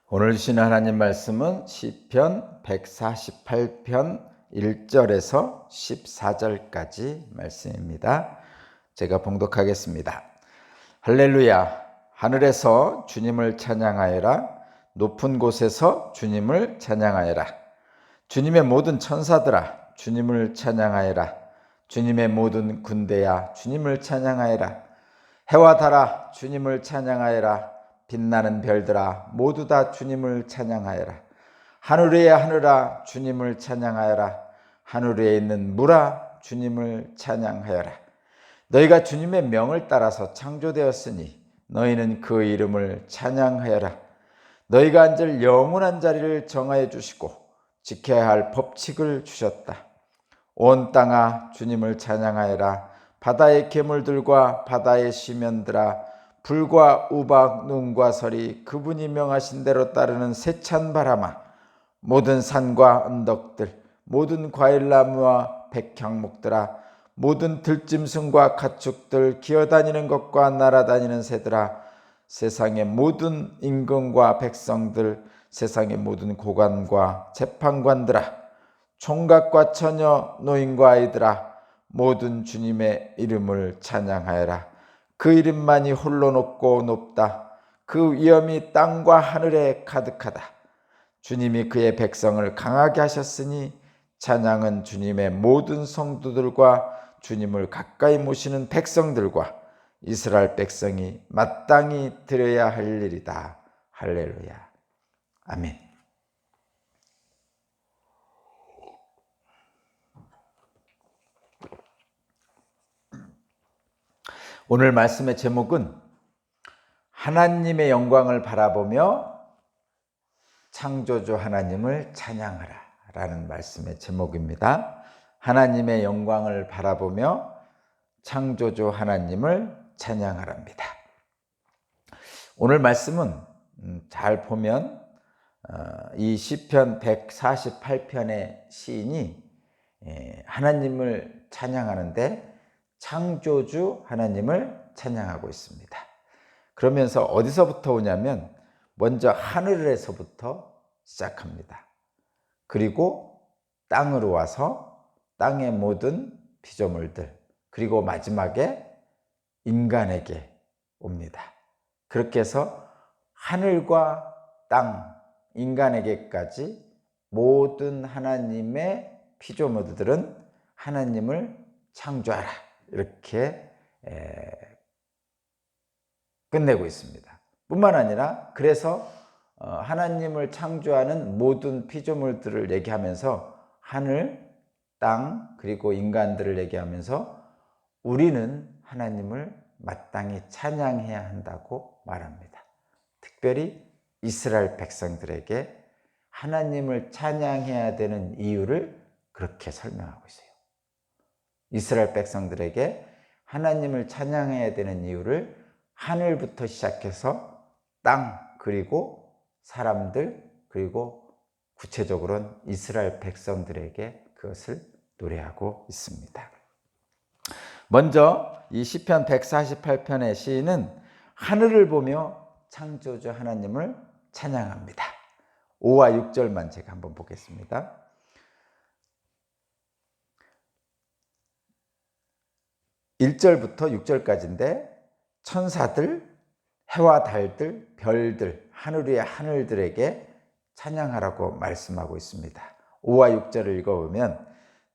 오늘 주신 하나님 말씀은 시편 148편 1절에서 14절까지 말씀입니다. 제가 봉독하겠습니다. 할렐루야! 하늘에서 주님을 찬양하여라. 높은 곳에서 주님을 찬양하여라. 주님의 모든 천사들아 주님을 찬양하여라. 주님의 모든 군대야 주님을 찬양하여라. 해와 달아 주님을 찬양하여라. 빛나는 별들아 모두 다 주님을 찬양하여라. 하늘 위의 하늘아 주님을 찬양하여라. 하늘 위에 있는 물아 주님을 찬양하여라. 너희가 주님의 명을 따라서 창조되었으니 너희는 그 이름을 찬양하여라. 너희가 앉을 영원한 자리를 정하여 주시고 지켜야 할 법칙을 주셨다. 온 땅아 주님을 찬양하여라. 바다의 괴물들과 바다의 시면들아 불과 우박 눈과 서리 그분이 명하신 대로 따르는 세찬 바람아 모든 산과 언덕들 모든 과일나무와 백향목들아 모든 들짐승과 가축들 기어다니는 것과 날아다니는 새들아 세상의 모든 임금과 백성들 세상의 모든 고관과 재판관들아 총각과 처녀 노인과 아이들아 모든 주님의 이름을 찬양하여라. 그 이름만이 홀로 높고 높다. 그 위엄이 땅과 하늘에 가득하다. 주님이 그의 백성을 강하게 하셨으니 찬양은 주님의 모든 성도들과 주님을 가까이 모시는 백성들과 이스라엘 백성이 마땅히 드려야 할 일이다. 할렐루야. 아멘. 오늘 말씀의 제목은 하나님의 영광을 바라보며 창조주 하나님을 찬양하라 라는 말씀의 제목입니다. 하나님의 영광을 바라보며 창조주 하나님을 찬양하랍니다. 오늘 말씀은 잘 보면 이 시편 148편의 시인이 하나님을 찬양하는데 창조주 하나님을 찬양하고 있습니다. 그러면서 어디서부터 오냐면 먼저 하늘에서부터 시작합니다. 그리고 땅으로 와서 땅의 모든 피조물들 그리고 마지막에 인간에게 옵니다. 그렇게 해서 하늘과 땅, 인간에게까지 모든 하나님의 피조물들은 하나님을 창조하라 이렇게 끝내고 있습니다. 뿐만 아니라 그래서 하나님을 창조하는 모든 피조물들을 얘기하면서 하늘, 땅 그리고 인간들을 얘기하면서 우리는 하나님을 마땅히 찬양해야 한다고 말합니다. 특별히 이스라엘 백성들에게 하나님을 찬양해야 되는 이유를 그렇게 설명하고 있어요. 이스라엘 백성들에게 하나님을 찬양해야 되는 이유를 하늘부터 시작해서 땅 그리고 사람들 그리고 구체적으로는 이스라엘 백성들에게 그것을 노래하고 있습니다. 먼저 이 시편 148편의 시인은 하늘을 보며 창조주 하나님을 찬양합니다. 5와 6절만 제가 한번 보겠습니다. 1절부터 6절까지인데 천사들, 해와 달들, 별들, 하늘 위의 하늘들에게 찬양하라고 말씀하고 있습니다. 5와 6절을 읽어보면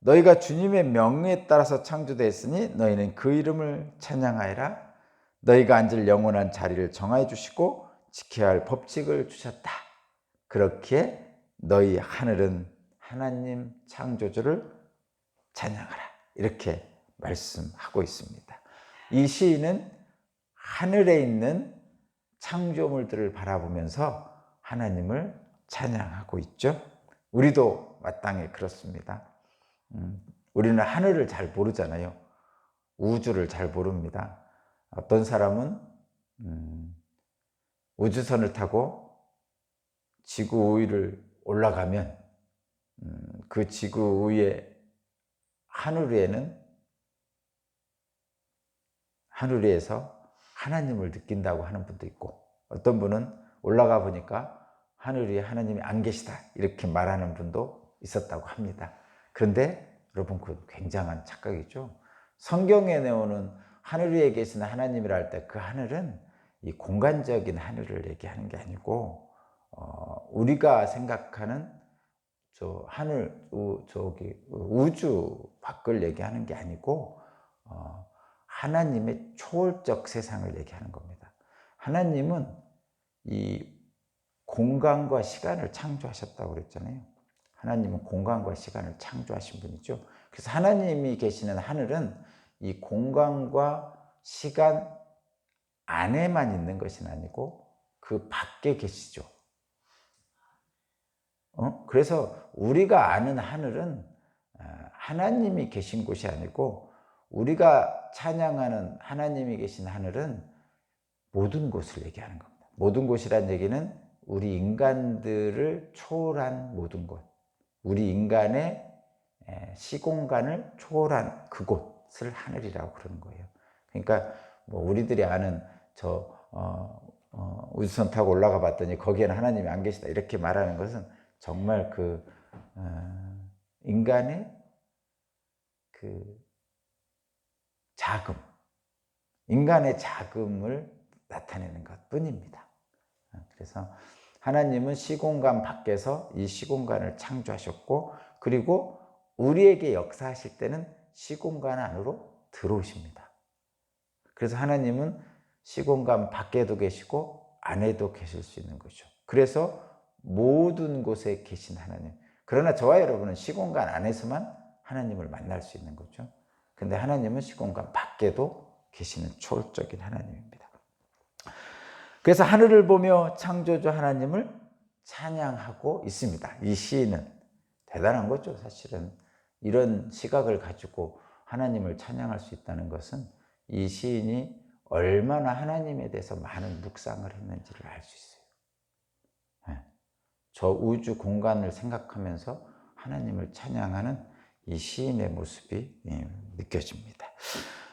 너희가 주님의 명에 따라서 창조되었으니 너희는 그 이름을 찬양하여라. 너희가 앉을 영원한 자리를 정하여 주시고 지켜야 할 법칙을 주셨다. 그렇기에 너희 하늘은 하나님 창조주를 찬양하라. 이렇게 말씀하고 있습니다. 이 시인은 하늘에 있는 창조물들을 바라보면서 하나님을 찬양하고 있죠. 우리도 마땅히 그렇습니다. 우리는 하늘을 잘 모르잖아요. 우주를 잘 모릅니다. 어떤 사람은 우주선을 타고 지구 위를 올라가면 그 지구 위에 하늘 위에서 하나님을 느낀다고 하는 분도 있고 어떤 분은 올라가 보니까 하늘 위에 하나님이 안 계시다 이렇게 말하는 분도 있었다고 합니다. 그런데 여러분 그건 굉장한 착각이죠. 성경에 나오는 하늘 위에 계신 하나님이라 할 때 그 하늘은 이 공간적인 하늘을 얘기하는 게 아니고 우리가 생각하는 저 하늘 우주 밖을 얘기하는 게 아니고 하나님의 초월적 세상을 얘기하는 겁니다. 하나님은 이 공간과 시간을 창조하셨다고 그랬잖아요. 하나님은 공간과 시간을 창조하신 분이죠. 그래서 하나님이 계시는 하늘은 이 공간과 시간 안에만 있는 것이 아니고 그 밖에 계시죠. 그래서 우리가 아는 하늘은 하나님이 계신 곳이 아니고 우리가 찬양하는 하나님이 계신 하늘은 모든 곳을 얘기하는 겁니다. 모든 곳이란 얘기는 우리 인간들을 초월한 모든 곳, 우리 인간의 시공간을 초월한 그곳을 하늘이라고 그러는 거예요. 그러니까 뭐 우리들이 아는 저 우주선 타고 올라가 봤더니 거기에는 하나님이 안 계시다 이렇게 말하는 것은 정말 그 인간의 그 자금, 인간의 자금을 나타내는 것뿐입니다. 그래서 하나님은 시공간 밖에서 이 시공간을 창조하셨고 그리고 우리에게 역사하실 때는 시공간 안으로 들어오십니다. 그래서 하나님은 시공간 밖에도 계시고 안에도 계실 수 있는 거죠. 그래서 모든 곳에 계신 하나님. 그러나 저와 여러분은 시공간 안에서만 하나님을 만날 수 있는 거죠. 근데 하나님은 시공간 밖에도 계시는 초월적인 하나님입니다. 그래서 하늘을 보며 창조주 하나님을 찬양하고 있습니다. 이 시인은 대단한 거죠. 사실은 이런 시각을 가지고 하나님을 찬양할 수 있다는 것은 이 시인이 얼마나 하나님에 대해서 많은 묵상을 했는지를 알 수 있어요. 저 우주 공간을 생각하면서 하나님을 찬양하는 이 시인의 모습이 느껴집니다.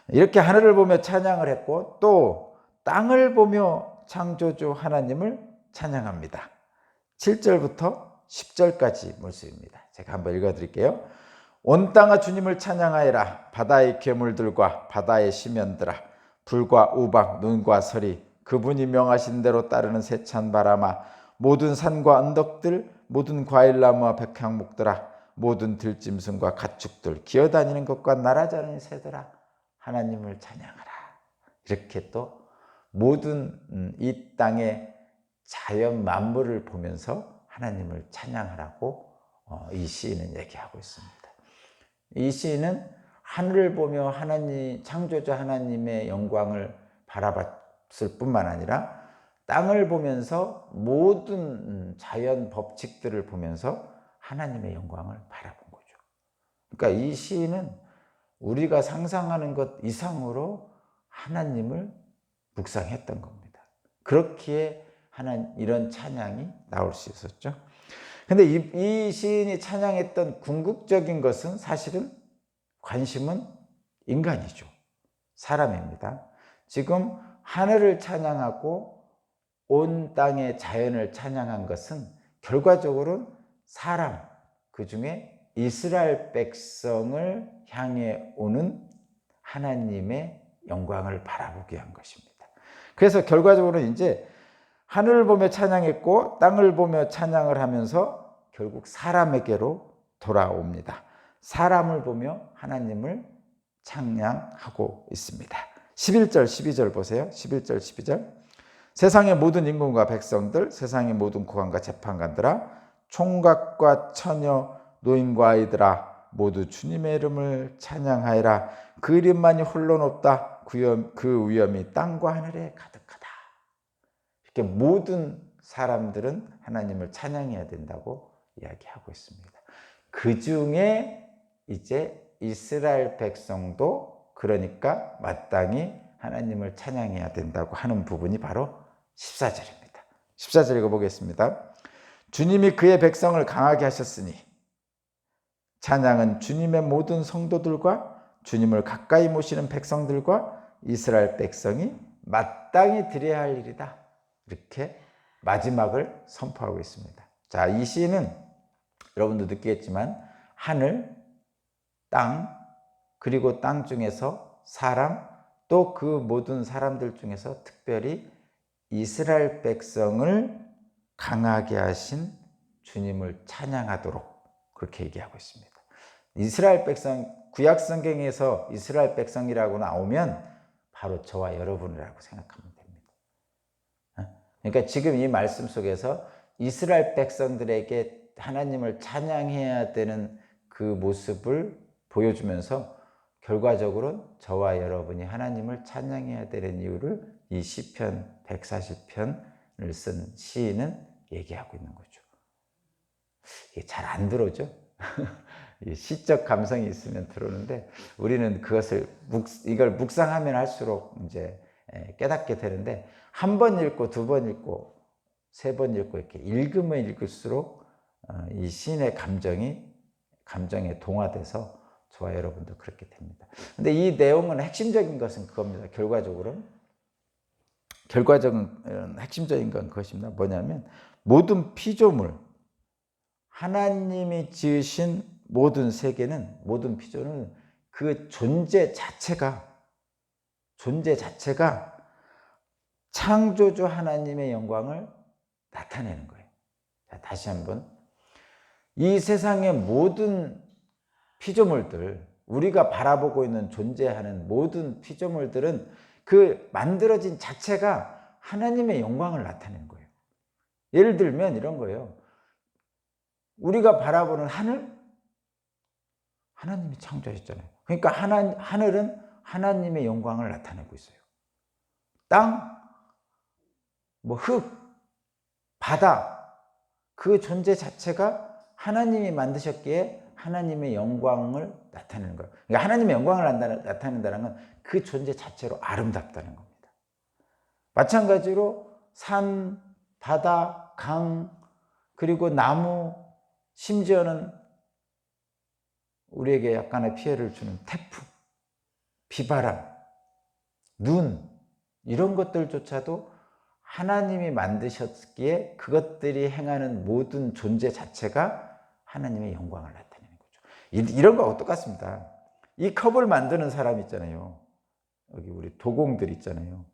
이렇게 하늘을 보며 찬양을 했고 또 땅을 보며 창조주 하나님을 찬양합니다. 7절부터 10절까지 말씀입니다. 제가 한번 읽어드릴게요. 온 땅아 주님을 찬양하여라. 바다의 괴물들과 바다의 심연들아, 불과 우박, 눈과 서리, 그분이 명하신 대로 따르는 세찬 바람아, 모든 산과 언덕들, 모든 과일나무와 백향목들아, 모든 들짐승과 가축들, 기어다니는 것과 날아다니는 새들아, 하나님을 찬양하라. 이렇게 또 모든 이 땅의 자연 만물을 보면서 하나님을 찬양하라고 이 시인은 얘기하고 있습니다. 이 시인은 하늘을 보며 하나님, 창조자 하나님의 영광을 바라봤을 뿐만 아니라 땅을 보면서 모든 자연 법칙들을 보면서 하나님의 영광을 바라본 거죠. 그러니까 이 시인은 우리가 상상하는 것 이상으로 하나님을 묵상했던 겁니다. 그렇기에 이런 찬양이 나올 수 있었죠. 근데 이 시인이 찬양했던 궁극적인 것은 사실은 관심은 인간이죠. 사람입니다. 지금 하늘을 찬양하고 온 땅의 자연을 찬양한 것은 결과적으로는 사람, 그중에 이스라엘 백성을 향해 오는 하나님의 영광을 바라보게 한 것입니다. 그래서 결과적으로 이제 하늘을 보며 찬양했고 땅을 보며 찬양을 하면서 결국 사람에게로 돌아옵니다. 사람을 보며 하나님을 찬양하고 있습니다. 11절, 12절 보세요. 11절, 12절. 세상의 모든 임금과 백성들, 세상의 모든 고관과 재판관들아, 총각과 처녀, 노인과 아이들아, 모두 주님의 이름을 찬양하여라. 그 이름만이 홀로 높다. 그 위엄이 땅과 하늘에 가득하다. 이렇게 모든 사람들은 하나님을 찬양해야 된다고 이야기하고 있습니다. 그 중에 이제 이스라엘 백성도 그러니까 마땅히 하나님을 찬양해야 된다고 하는 부분이 바로 14절입니다. 14절 읽어보겠습니다. 주님이 그의 백성을 강하게 하셨으니 찬양은 주님의 모든 성도들과 주님을 가까이 모시는 백성들과 이스라엘 백성이 마땅히 드려야 할 일이다. 이렇게 마지막을 선포하고 있습니다. 자, 이 시는 여러분도 느끼겠지만 하늘, 땅, 그리고 땅 중에서 사람, 또 그 모든 사람들 중에서 특별히 이스라엘 백성을 강하게 하신 주님을 찬양하도록 그렇게 얘기하고 있습니다. 이스라엘 백성, 구약 성경에서 이스라엘 백성이라고 나오면 바로 저와 여러분이라고 생각하면 됩니다. 그러니까 지금 이 말씀 속에서 이스라엘 백성들에게 하나님을 찬양해야 되는 그 모습을 보여주면서 결과적으로 저와 여러분이 하나님을 찬양해야 되는 이유를 이 시편 140편을 쓴 시인은 얘기하고 있는 거죠. 이게 잘 안 들어오죠? 시적 감성이 있으면 들어오는데 우리는 이걸 묵상하면 할수록 이제 깨닫게 되는데 한 번 읽고 두 번 읽고 세 번 읽고 이렇게 읽으면 읽을수록 이 시인의 감정에 동화돼서 저와 여러분도 그렇게 됩니다. 근데 이 내용은 핵심적인 것은 그겁니다. 결과적인 핵심적인 건 그것입니다. 뭐냐면 모든 피조물, 하나님이 지으신 모든 세계는, 모든 피조는 그 존재 자체가 창조주 하나님의 영광을 나타내는 거예요. 자, 다시 한번. 이 세상의 모든 피조물들, 우리가 바라보고 있는 존재하는 모든 피조물들은 그 만들어진 자체가 하나님의 영광을 나타내는 거예요. 예를 들면 이런 거예요. 우리가 바라보는 하늘, 하나님이 창조하셨잖아요. 그러니까 하늘은 하나님의 영광을 나타내고 있어요. 땅, 흙, 바다, 그 존재 자체가 하나님이 만드셨기에 하나님의 영광을 나타내는 거예요. 그러니까 하나님의 영광을 나타낸다는 건 그 존재 자체로 아름답다는 겁니다. 마찬가지로 산, 바다, 강, 그리고 나무, 심지어는 우리에게 약간의 피해를 주는 태풍, 비바람, 눈, 이런 것들조차도 하나님이 만드셨기에 그것들이 행하는 모든 존재 자체가 하나님의 영광을 나타내는 거죠. 이런 거하고 똑같습니다. 이 컵을 만드는 사람 있잖아요. 여기 우리 도공들 있잖아요.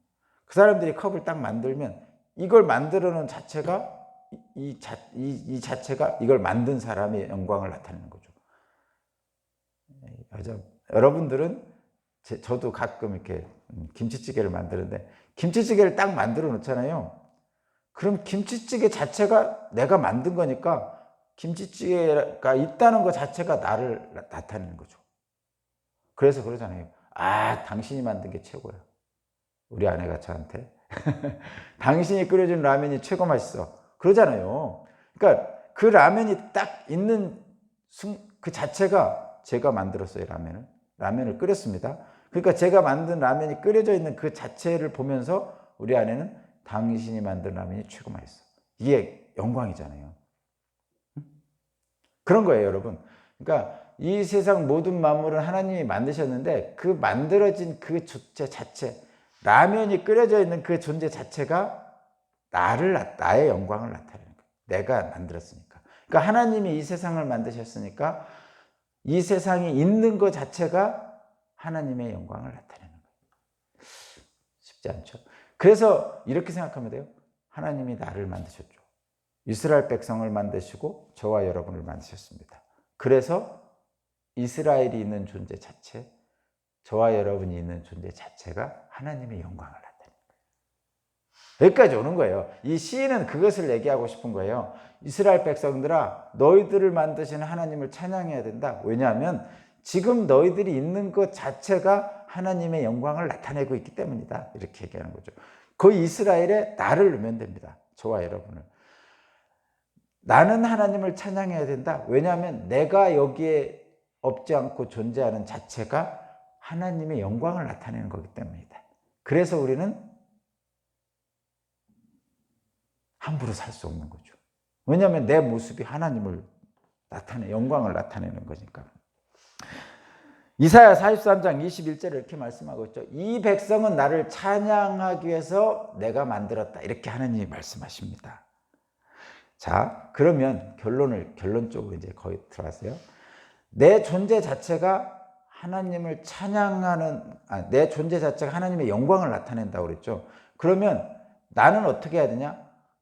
그 사람들이 컵을 딱 만들면 이걸 만들어 놓은 자체가 이 자체가 이걸 만든 사람의 영광을 나타내는 거죠. 여러분들은 저도 가끔 이렇게 김치찌개를 만드는데 김치찌개를 딱 만들어 놓잖아요. 그럼 김치찌개 자체가 내가 만든 거니까 김치찌개가 있다는 것 자체가 나를 나타내는 거죠. 그래서 그러잖아요. 당신이 만든 게 최고야. 우리 아내가 저한테 당신이 끓여준 라면이 최고 맛있어. 그러잖아요. 그러니까 그 라면이 딱 있는 그 자체가 제가 만들었어요. 라면을 끓였습니다. 그러니까 제가 만든 라면이 끓여져 있는 그 자체를 보면서 우리 아내는 당신이 만든 라면이 최고 맛있어. 이게 영광이잖아요. 그런 거예요, 여러분. 그러니까 이 세상 모든 만물은 하나님이 만드셨는데 그 만들어진 그 존재 자체, 라면이 끓여져 있는 그 존재 자체가 나의 영광을 나타내는 거예요. 내가 만들었으니까. 그러니까 하나님이 이 세상을 만드셨으니까 이 세상이 있는 것 자체가 하나님의 영광을 나타내는 거예요. 쉽지 않죠. 그래서 이렇게 생각하면 돼요. 하나님이 나를 만드셨죠. 이스라엘 백성을 만드시고 저와 여러분을 만드셨습니다. 그래서 이스라엘이 있는 존재 자체, 저와 여러분이 있는 존재 자체가 하나님의 영광을 나타내는 거예요. 여기까지 오는 거예요. 이 시인은 그것을 얘기하고 싶은 거예요. 이스라엘 백성들아, 너희들을 만드신 하나님을 찬양해야 된다. 왜냐하면 지금 너희들이 있는 것 자체가 하나님의 영광을 나타내고 있기 때문이다. 이렇게 얘기하는 거죠. 그 이스라엘에 나를 넣으면 됩니다. 저와 여러분을. 나는 하나님을 찬양해야 된다. 왜냐하면 내가 여기에 없지 않고 존재하는 자체가 하나님의 영광을 나타내는 거기 때문이다. 그래서 우리는 함부로 살 수 없는 거죠. 왜냐하면 내 모습이 하나님을 영광을 나타내는 거니까. 이사야 43장 21절에 이렇게 말씀하고 있죠. 이 백성은 나를 찬양하기 위해서 내가 만들었다. 이렇게 하나님이 말씀하십니다. 자, 그러면 결론 쪽으로 이제 거의 들어가세요. 내 존재 자체가 하나님을 찬양하는, 내 존재 자체가 하나님의 영광을 나타낸다고 그랬죠. 그러면 나는 어떻게 해야 되냐?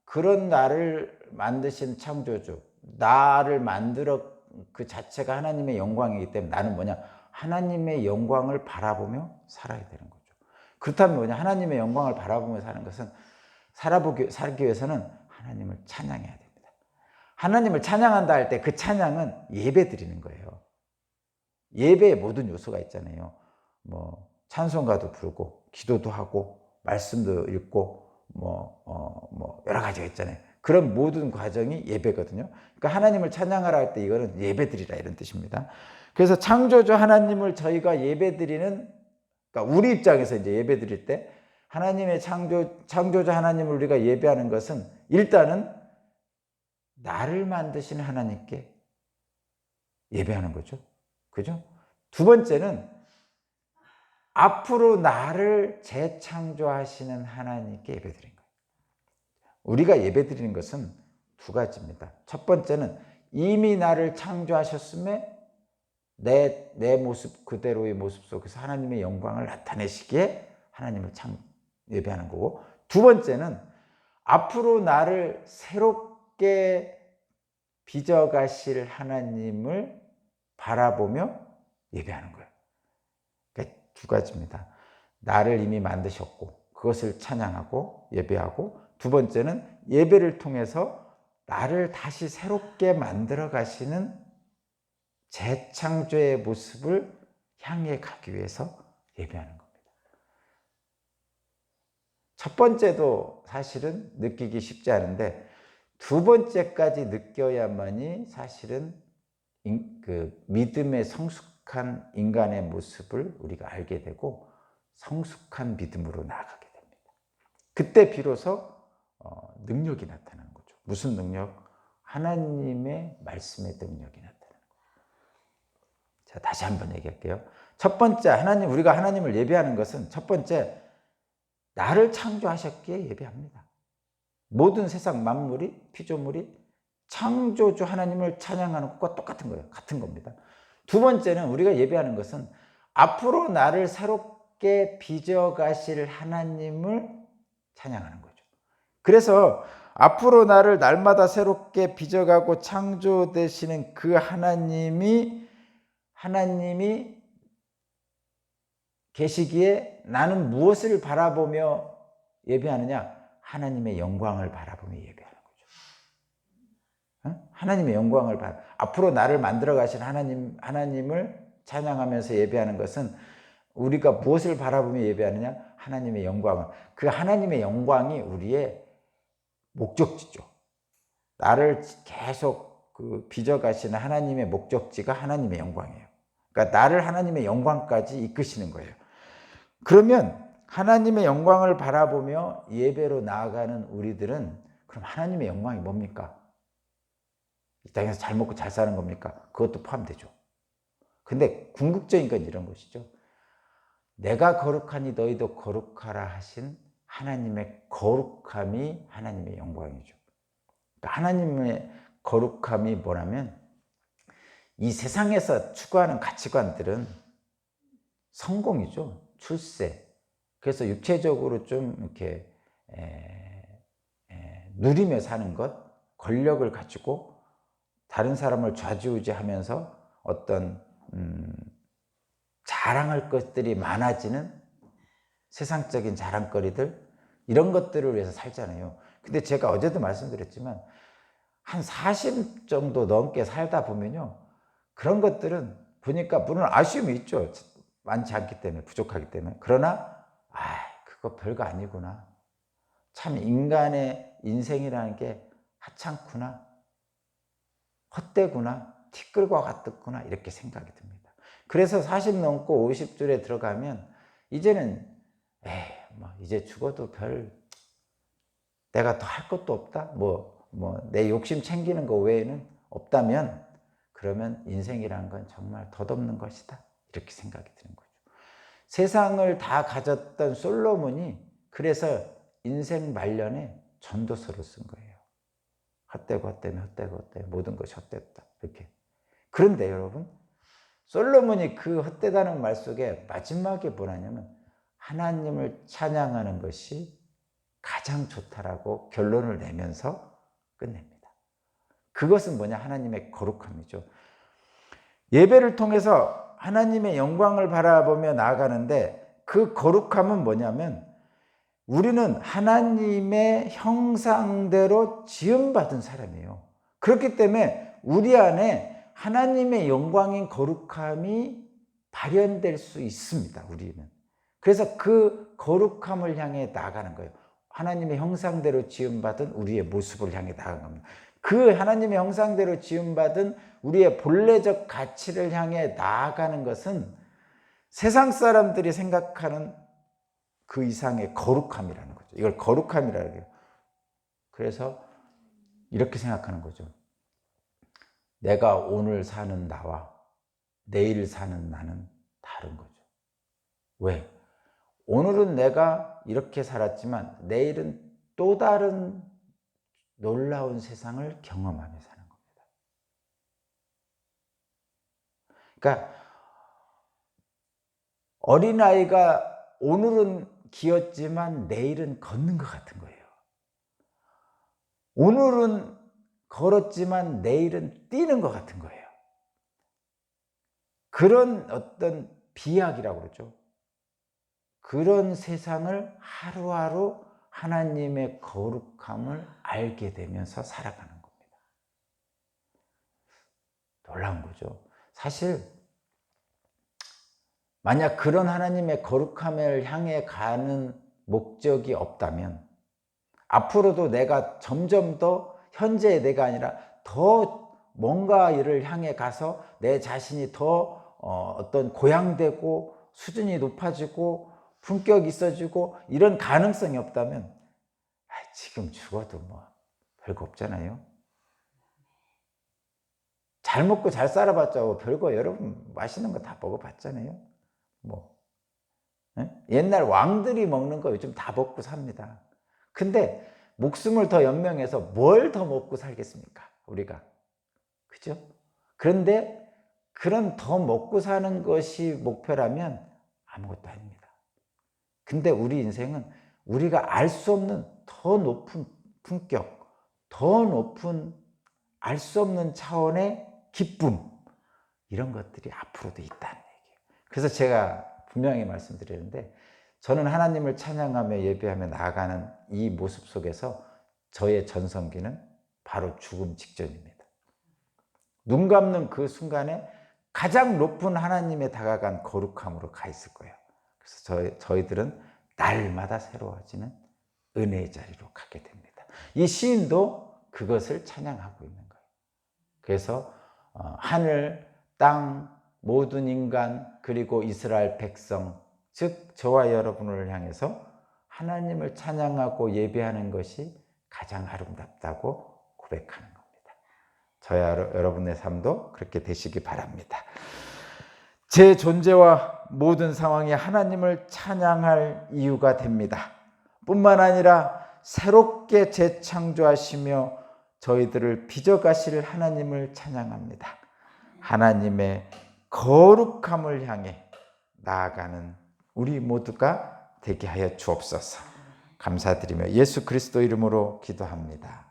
그런 나를 만드신 창조주, 나를 만들어 그 자체가 하나님의 영광이기 때문에 나는 뭐냐? 하나님의 영광을 바라보며 살아야 되는 거죠. 그렇다면 뭐냐? 하나님의 영광을 바라보며 사는 것은 살기 위해서는 하나님을 찬양해야 됩니다. 하나님을 찬양한다 할 때 그 찬양은 예배 드리는 거예요. 예배에 모든 요소가 있잖아요. 뭐 찬송가도 부르고 기도도 하고 말씀도 읽고 여러 가지가 있잖아요. 그런 모든 과정이 예배거든요. 그러니까 하나님을 찬양하라 할 때 이거는 예배드리라 이런 뜻입니다. 그래서 창조주 하나님을 저희가 예배드리는, 그러니까 우리 입장에서 이제 예배드릴 때 하나님의 창조주 하나님을 우리가 예배하는 것은 일단은 나를 만드신 하나님께 예배하는 거죠. 그죠? 두 번째는 앞으로 나를 재창조하시는 하나님께 예배드린 거예요. 우리가 예배드리는 것은 두 가지입니다. 첫 번째는 이미 나를 창조하셨음에 내 모습 그대로의 모습 속에서 하나님의 영광을 나타내시기에 하나님을 예배하는 거고, 두 번째는 앞으로 나를 새롭게 빚어가실 하나님을 바라보며 예배하는 거예요. 그러니까 두 가지입니다. 나를 이미 만드셨고 그것을 찬양하고 예배하고, 두 번째는 예배를 통해서 나를 다시 새롭게 만들어 가시는 재창조의 모습을 향해 가기 위해서 예배하는 겁니다. 첫 번째도 사실은 느끼기 쉽지 않은데 두 번째까지 느껴야만이 사실은 그 믿음의 성숙한 인간의 모습을 우리가 알게 되고 성숙한 믿음으로 나아가게 됩니다. 그때 비로소 능력이 나타나는 거죠. 무슨 능력? 하나님의 말씀의 능력이 나타나는 거예요. 자, 다시 한번 얘기할게요. 첫 번째, 우리가 하나님을 예배하는 것은 첫 번째, 나를 창조하셨기에 예배합니다. 모든 세상 만물이, 피조물이 창조주 하나님을 찬양하는 것과 똑같은 거예요. 같은 겁니다. 두 번째는 우리가 예배하는 것은 앞으로 나를 새롭게 빚어가실 하나님을 찬양하는 거죠. 그래서 앞으로 나를 날마다 새롭게 빚어가고 창조되시는 그 하나님이 계시기에 나는 무엇을 바라보며 예배하느냐? 하나님의 영광을 바라보며 예배하는 거죠. 하나님의 영광을 앞으로 나를 만들어 가신 하나님을 찬양하면서 예배하는 것은 우리가 무엇을 바라보며 예배하느냐? 하나님의 영광을. 그 하나님의 영광이 우리의 목적지죠. 나를 계속 빚어 가시는 하나님의 목적지가 하나님의 영광이에요. 그러니까 나를 하나님의 영광까지 이끄시는 거예요. 그러면 하나님의 영광을 바라보며 예배로 나아가는 우리들은 그럼 하나님의 영광이 뭡니까? 이 땅에서 잘 먹고 잘 사는 겁니까? 그것도 포함되죠. 근데 궁극적인 건 이런 것이죠. 내가 거룩하니 너희도 거룩하라 하신 하나님의 거룩함이 하나님의 영광이죠. 그러니까 하나님의 거룩함이 뭐냐면 이 세상에서 추구하는 가치관들은 성공이죠. 출세. 그래서 육체적으로 좀 이렇게 누리며 사는 것, 권력을 가지고 다른 사람을 좌지우지하면서 어떤 자랑할 것들이 많아지는 세상적인 자랑거리들, 이런 것들을 위해서 살잖아요. 근데 제가 어제도 말씀드렸지만 한 40 정도 넘게 살다 보면요, 그런 것들은 보니까 물론 아쉬움이 있죠. 많지 않기 때문에, 부족하기 때문에. 그러나 그거 별거 아니구나. 참 인간의 인생이라는 게 하찮구나, 헛되구나, 티끌과 같았구나, 이렇게 생각이 듭니다. 그래서 40 넘고 50줄에 들어가면 이제는 이제 죽어도 내가 더 할 것도 없다, 내 욕심 챙기는 거 외에는 없다면, 그러면 인생이란 건 정말 덧없는 것이다, 이렇게 생각이 드는 거죠. 세상을 다 가졌던 솔로몬이 그래서 인생 말년에 전도서를 쓴 거예요. 헛되고 헛되면 헛되고 헛되고 모든 것이 헛되었다. 이렇게. 그런데 여러분, 솔로몬이 그 헛되다는 말 속에 마지막에 뭐라냐면 하나님을 찬양하는 것이 가장 좋다라고 결론을 내면서 끝냅니다. 그것은 뭐냐? 하나님의 거룩함이죠. 예배를 통해서 하나님의 영광을 바라보며 나아가는데 그 거룩함은 뭐냐면 우리는 하나님의 형상대로 지음받은 사람이에요. 그렇기 때문에 우리 안에 하나님의 영광인 거룩함이 발현될 수 있습니다. 우리는. 그래서 그 거룩함을 향해 나아가는 거예요. 하나님의 형상대로 지음받은 우리의 모습을 향해 나아가는 겁니다. 그 하나님의 형상대로 지음받은 우리의 본래적 가치를 향해 나아가는 것은 세상 사람들이 생각하는 그 이상의 거룩함이라는 거죠. 이걸 거룩함이라고 해요. 그래서 이렇게 생각하는 거죠. 내가 오늘 사는 나와 내일 사는 나는 다른 거죠. 왜? 오늘은 내가 이렇게 살았지만 내일은 또 다른 놀라운 세상을 경험하며 사는 겁니다. 그러니까 어린아이가 오늘은 기었지만 내일은 걷는 것 같은 거예요. 오늘은 걸었지만 내일은 뛰는 것 같은 거예요. 그런 어떤 비약이라고 그러죠. 그런 세상을 하루하루 하나님의 거룩함을 알게 되면서 살아가는 겁니다. 놀라운 거죠. 사실 만약 그런 하나님의 거룩함을 향해 가는 목적이 없다면 앞으로도 내가 점점 더 현재의 내가 아니라 더 뭔가 일을 향해 가서 내 자신이 더 어떤 고양되고 수준이 높아지고 품격이 있어지고 이런 가능성이 없다면 지금 죽어도 뭐 별거 없잖아요. 잘 먹고 잘 살아봤자 별거 여러분 맛있는 거 다 먹어봤잖아요. 뭐 옛날 왕들이 먹는 거 요즘 다 먹고 삽니다. 근데 목숨을 더 연명해서 뭘 더 먹고 살겠습니까? 우리가. 그죠? 그런데 그런 더 먹고 사는 것이 목표라면 아무것도 아닙니다. 근데 우리 인생은 우리가 알 수 없는 더 높은 품격, 더 높은 알 수 없는 차원의 기쁨, 이런 것들이 앞으로도 있다는 얘기예요. 그래서 제가 분명히 말씀드리는데 저는 하나님을 찬양하며 예배하며 나아가는 이 모습 속에서 저의 전성기는 바로 죽음 직전입니다. 눈 감는 그 순간에 가장 높은 하나님에 다가간 거룩함으로 가 있을 거예요. 그래서 저희들은 날마다 새로워지는 은혜의 자리로 가게 됩니다. 이 시인도 그것을 찬양하고 있는 거예요. 그래서 하늘, 땅, 모든 인간 그리고 이스라엘 백성, 즉 저와 여러분을 향해서 하나님을 찬양하고 예배하는 것이 가장 아름답다고 고백하는 겁니다. 저와 여러분의 삶도 그렇게 되시기 바랍니다. 제 존재와 모든 상황이 하나님을 찬양할 이유가 됩니다. 뿐만 아니라 새롭게 재창조하시며 저희들을 빚어가실 하나님을 찬양합니다. 하나님의 거룩함을 향해 나아가는 우리 모두가 되게 하여 주옵소서. 감사드리며 예수 그리스도 이름으로 기도합니다.